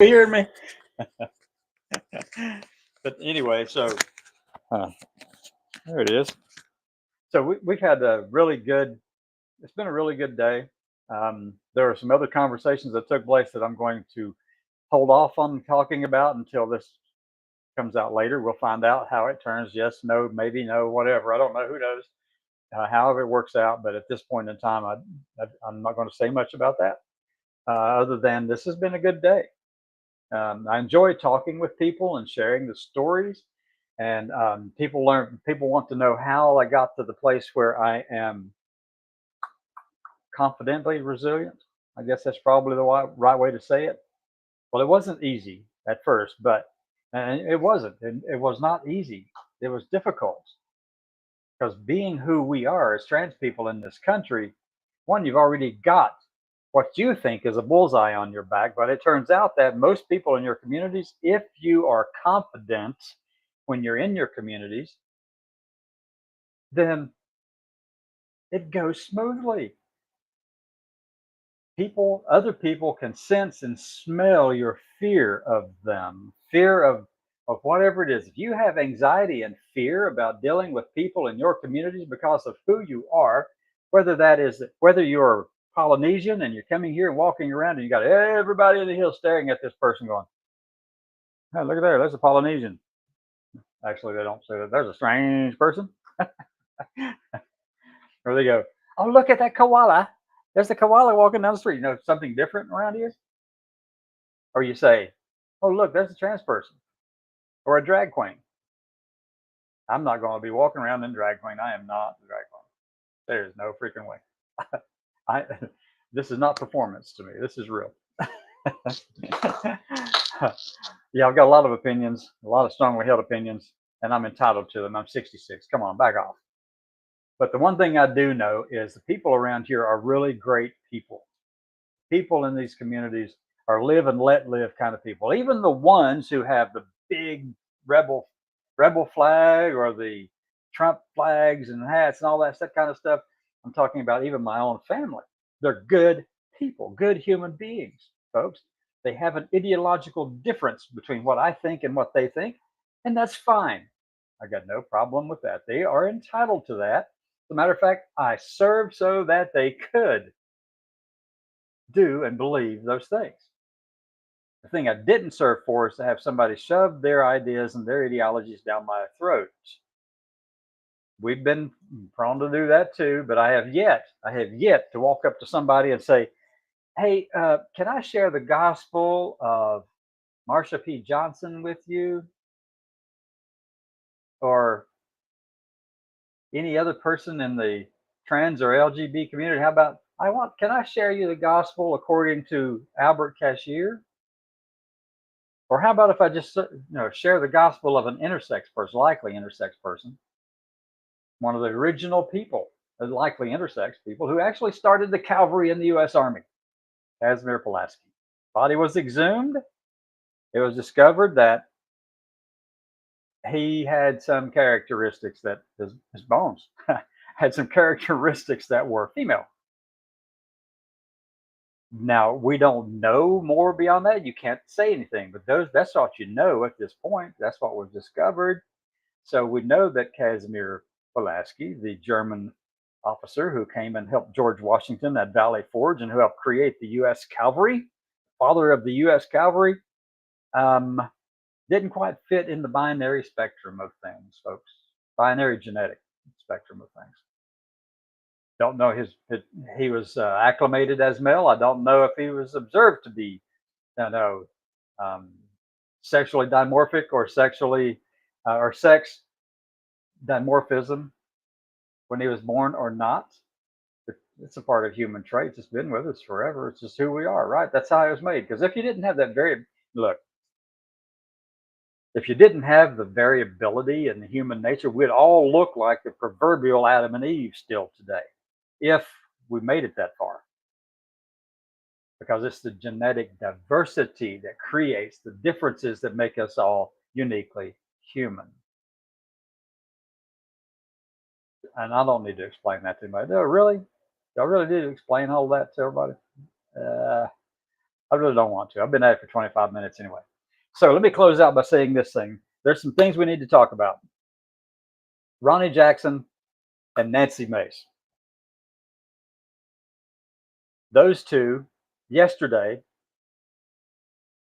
hearing me? But anyway, so there it is. So we've had a really good. It's been a really good day. There are some other conversations that took place that I'm going to hold off on talking about until this comes out later. We'll find out how it turns. Yes, no, maybe no, whatever. I don't know. Who knows? However it works out. But at this point in time, I'm not going to say much about that. Other than this has been a good day. I enjoy talking with people and sharing the stories, and people learn. People want to know how I got to the place where I am confidently resilient. I guess that's probably the right way to say it. Well, it wasn't easy at first, but and it wasn't. It was not easy. It was difficult because being who we are as trans people in this country, one, you've already got what you think is a bullseye on your back, but it turns out that most people in your communities, if you are confident when you're in your communities, then it goes smoothly. Other people can sense and smell your fear of them, fear of whatever it is. If you have anxiety and fear about dealing with people in your communities because of who you are, whether you're Polynesian and you're coming here and walking around and you got everybody in the hill staring at this person going, "Hey, look at there, there's a Polynesian." Actually, they don't say that. There's a strange person. Or they go, "Oh, look at that koala. There's a koala walking down the street." You know, something different around here. Or you say, "Oh, look, there's a trans person or a drag queen." I'm not going to be walking around in drag queen. I am not the drag queen. There's no freaking way. I this is not performance to me. This is real. Yeah, I've got a lot of opinions, a lot of strongly held opinions, and I'm entitled to them. I'm 66. Come on, back off. But the one thing I do know is the people around here are really great people. People in these communities are live and let live kind of people. Even the ones who have the big rebel flag or the Trump flags and hats and all that kind of stuff. I'm talking about even my own family. They're good people, good human beings, folks. They have an ideological difference between what I think and what they think, and that's fine. I got no problem with that. They are entitled to that. As a matter of fact, I served so that they could do and believe those things. The thing I didn't serve for is to have somebody shove their ideas and their ideologies down my throat. We've been prone to do that too, but I have yet to walk up to somebody and say, "Hey, can I share the gospel of Marsha P. Johnson with you, or any other person in the trans or LGBT community? How about can I share you the gospel according to Albert Cashier? Or how about if I just share the gospel of an intersex person, likely intersex person, one of the original people, the likely intersex people who actually started the cavalry in the U.S. Army, Casimir Pulaski. Body was exhumed. It was discovered that he had some characteristics that his bones had some characteristics that were female. Now, we don't know more beyond that. You can't say anything, but that's what you know at this point. That's what was discovered. So we know that Casimir Pulaski, the German officer who came and helped George Washington at Valley Forge and who helped create the U.S. Cavalry, father of the U.S. Cavalry, didn't quite fit in the binary spectrum of things, folks. Binary genetic spectrum of things. Don't know he was acclimated as male. I don't know if he was observed to be, sexually dimorphic or sexually or sex dimorphism when he was born or not. It's a part of human traits. It's been with us forever. It's just who we are, right? That's how it was made. Because if you didn't have that if you didn't have the variability in the human nature, we'd all look like the proverbial Adam and Eve still today, if we made it that far. Because it's the genetic diversity that creates the differences that make us all uniquely human. And I don't need to explain that to anybody. No, really? Y'all really need to explain all that to everybody? I really don't want to. I've been at it for 25 minutes anyway. So let me close out by saying this thing. There's some things we need to talk about. Ronnie Jackson and Nancy Mace. Those two yesterday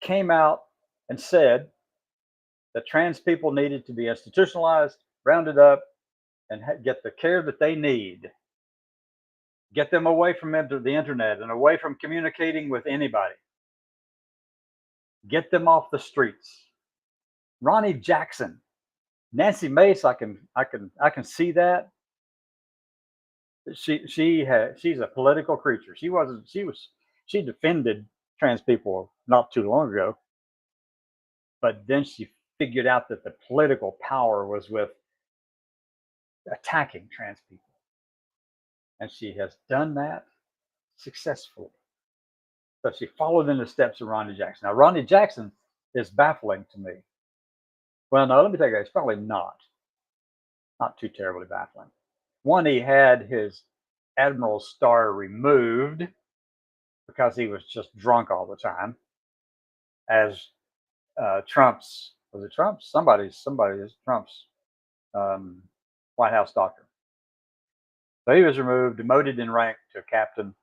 came out and said that trans people needed to be institutionalized, rounded up, and get the care that they need. Get them away from the internet and away from communicating with anybody. Get them off the streets. Ronnie Jackson, Nancy Mace, I can see that. She's a political creature. She defended trans people not too long ago, but then she figured out that the political power was with attacking trans people. And she has done that successfully. So she followed in the steps of Ronnie Jackson. Now, Ronnie Jackson is baffling to me. Well, no, let me tell you, it's probably not too terribly baffling. One, he had his Admiral star removed because he was just drunk all the time, as Trump's White House doctor. So he was removed, demoted in rank to captain,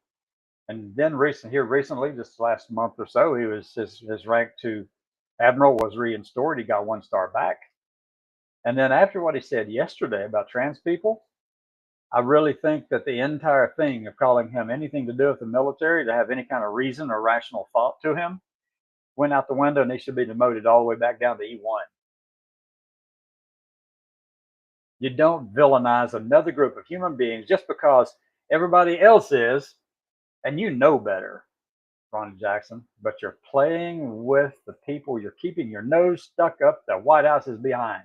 and then recently, just last month or so, his rank to admiral was reinstored. He got 1 star back. And then after what he said yesterday about trans people, I really think that the entire thing of calling him anything to do with the military, to have any kind of reason or rational thought to him, went out the window, and he should be demoted all the way back down to E1. You don't villainize another group of human beings just because everybody else is, and you know better, Ronnie Jackson, but you're playing with the people. You're keeping your nose stuck up the White House is behind.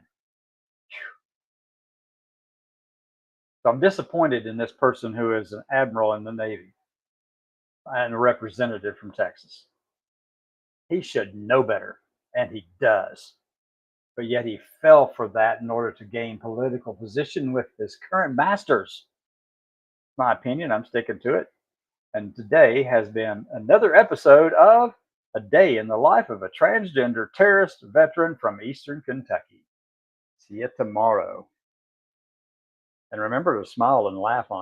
So I'm disappointed in this person who is an admiral in the Navy and a representative from Texas. He should know better, and he does. But yet he fell for that in order to gain political position with his current masters. My opinion, I'm sticking to it. And today has been another episode of A Day in the Life of a Transgender Terrorist Veteran from Eastern Kentucky. See you tomorrow. And remember to smile and laugh on